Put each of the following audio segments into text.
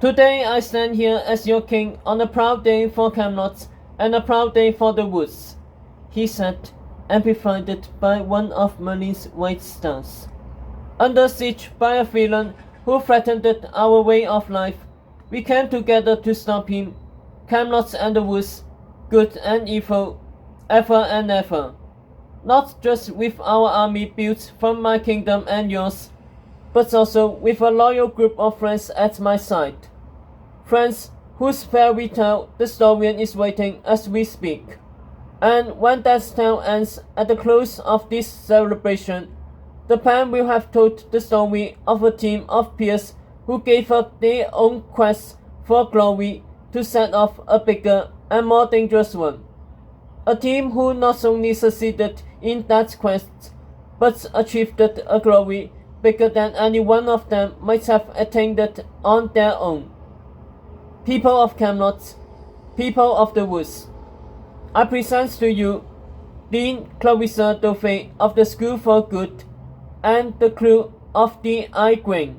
Today I stand here as your king on a proud day for Camelot and a proud day for the woods, he said, amplified by one of Merlin's white stars. Under siege by a villain who threatened our way of life, we came together to stop him, Camelot and the woods, good and evil, ever and ever. Not just with our army built from my kingdom and yours, but also with a loyal group of friends at my side. Friends whose fairy tale the historian is waiting as we speak. And when that tale ends at the close of this celebration, the pen will have told the story of a team of peers who gave up their own quest for glory to set off a bigger and more dangerous one. A team who not only succeeded in that quest, but achieved a glory bigger than any one of them might have attained on their own. People of Camelot, people of the woods, I present to you Dean Clarissa Dauphin of the School for Good and the crew of the Eye Grain.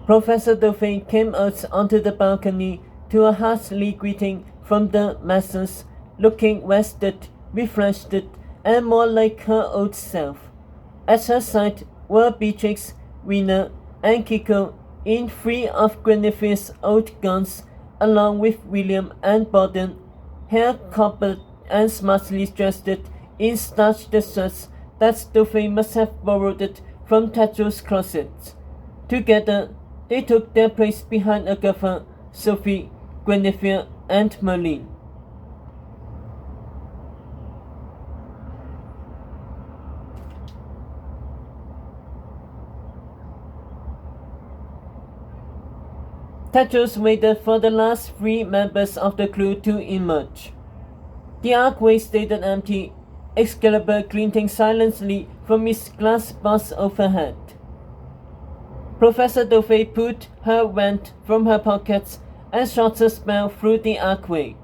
Professor Dauphin came out onto the balcony to a hearty greeting from the masses, looking rested, refreshed, and more like her old self. At her side were Beatrix, Rena, and Kiko in three of Guinevere's old gowns, along with William and Borden, hair cobbed and smartly dressed in starched shirts that Dauphin must have borrowed from Tato's closet. Together, they took their place behind Agatha, Sophie, Guinevere, and Merlin. Tetros waited for the last three members of the crew to emerge. The archway stayed empty, Excalibur glinting silently from its glass bars overhead. Professor Dauphin put her wand from her pockets and shot a spell through the archway.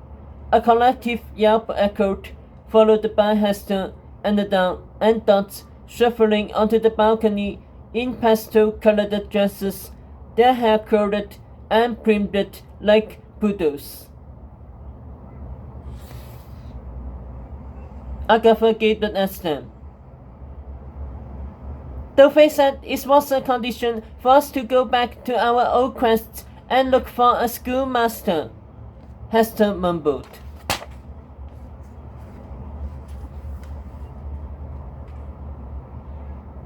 A collective yelp echoed, followed by Hester and Adele and Dot shuffling onto the balcony in pastel-colored dresses, their hair curled and primed like poodles. Agatha gazed at them. Dauphin said it was a condition for us to go back to our old quests and look for a schoolmaster, Hester mumbled.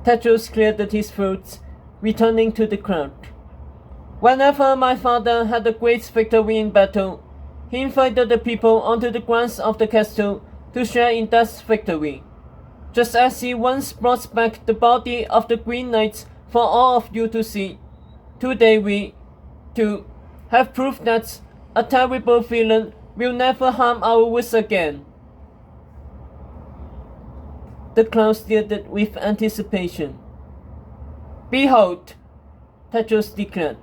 Tetros cleared his throat, returning to the crowd. Whenever my father had a great victory in battle, he invited the people onto the grounds of the castle to share in that victory. Just as he once brought back the body of the Green Knight for all of you to see, today we, too, have proof that a terrible villain will never harm our woods again. The crowd stared with anticipation. Behold, Tetros declared,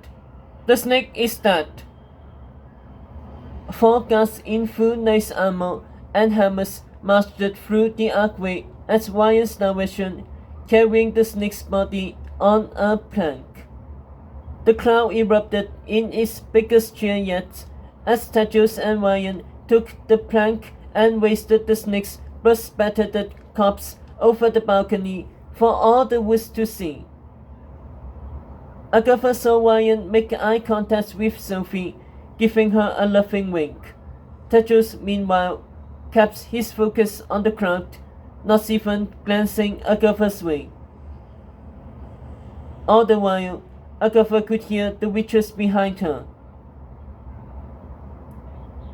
the snake is dead. Four guards in full knight's armor and helmets marched through the archway at Ryan's direction, carrying the snake's body on a plank. The crowd erupted in its biggest cheer yet, as Tetros and Ryan took the plank and wasted the snake's blood-spattered corpse over the balcony for all the woods to see. Agatha saw Ryan make eye contact with Sophie, giving her a loving wink. Tetros, meanwhile, kept his focus on the crowd, not even glancing Agatha's way. All the while, Agatha could hear the witches behind her.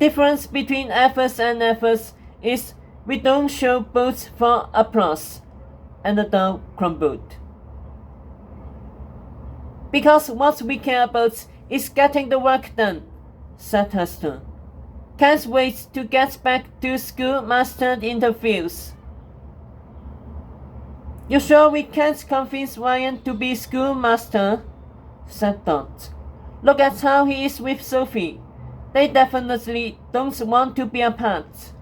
Difference between efforts and efforts is we don't show boats for applause, and the doll crumbled. Because what we care about is getting the work done, said Hester. Can't wait to get back to schoolmaster interviews. You sure we can't convince Ryan to be schoolmaster? Said Dot. Look at how he is with Sophie. They definitely don't want to be apart.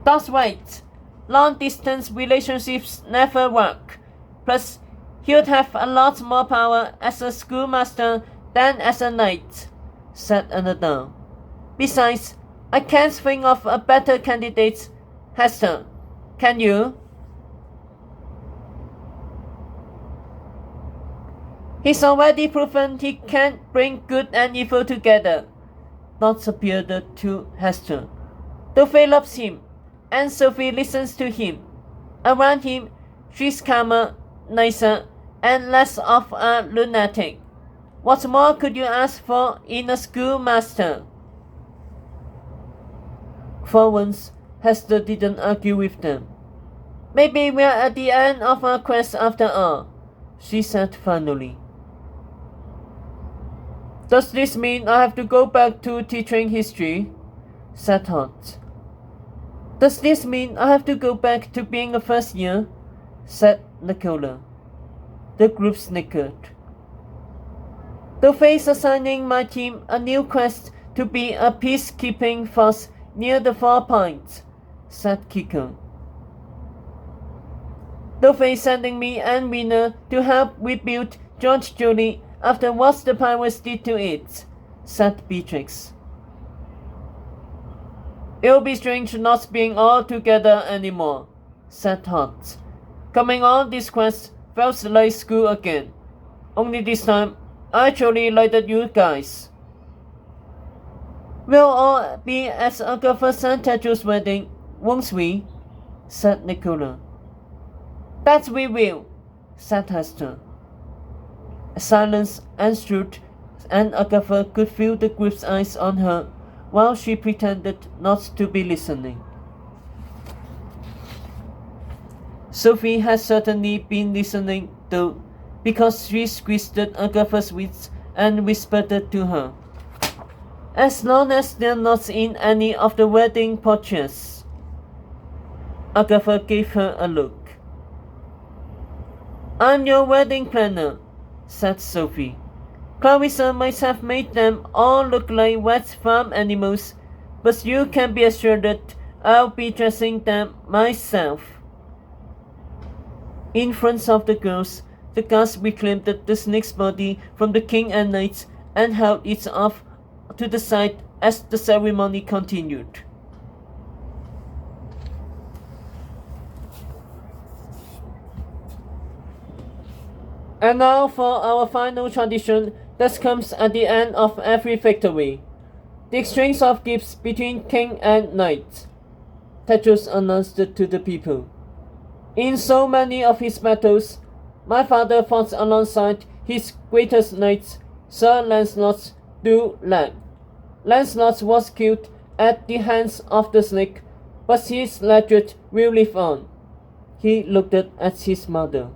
That's right. Long-distance relationships never work. Plus, he'd have a lot more power as a schoolmaster than as a knight, said another. Besides, I can't think of a better candidate. Hester, can you? He's already proven he can bring good and evil together. Dot appeared to Hester. Sophie loves him, and Sophie listens to him. Around him, she's calmer, nicer, and less of a lunatic. What more could you ask for in a schoolmaster? For once, Hester didn't argue with them. Maybe we're at the end of our quest after all, she said finally. Does this mean I have to go back to teaching history? Said Hunt. Does this mean I have to go back to being a first year? Said Nicola. The group snickered. Sophie's assigning my team a new quest to be a peacekeeping force near the 4 Points, said Kiko. Sophie's sending me and Wiener to help rebuild George Julie after what the pirates did to it, said Beatrix. It'll be strange not being all together anymore, said Hunt. Coming on this quest felt like school again. Only this time, I actually liked you guys. We'll all be at Agatha and Tetra's wedding, won't we? Said Nicola. That we will, said Hester. Silence ensued, and Agatha could feel the group's eyes on her while she pretended not to be listening. Sophie had certainly been listening, though, because she squeezed Agatha's wits and whispered to her. As long as they're not in any of the wedding portraits. Agatha gave her a look. I'm your wedding planner, said Sophie. Clarissa might have made them all look like wet farm animals, but you can be assured that I'll be dressing them myself. In front of the girls, the guards reclaimed the snake's body from the king and knights and held it off to the side as the ceremony continued. And now for our final tradition that comes at the end of every victory. The exchange of gifts between king and knight. Tetris announced to the people. In so many of his battles, my father fought alongside his greatest knight, Sir Lancelot du Lac. Lancelot was killed at the hands of the snake, but his legend will live on. He looked at his mother.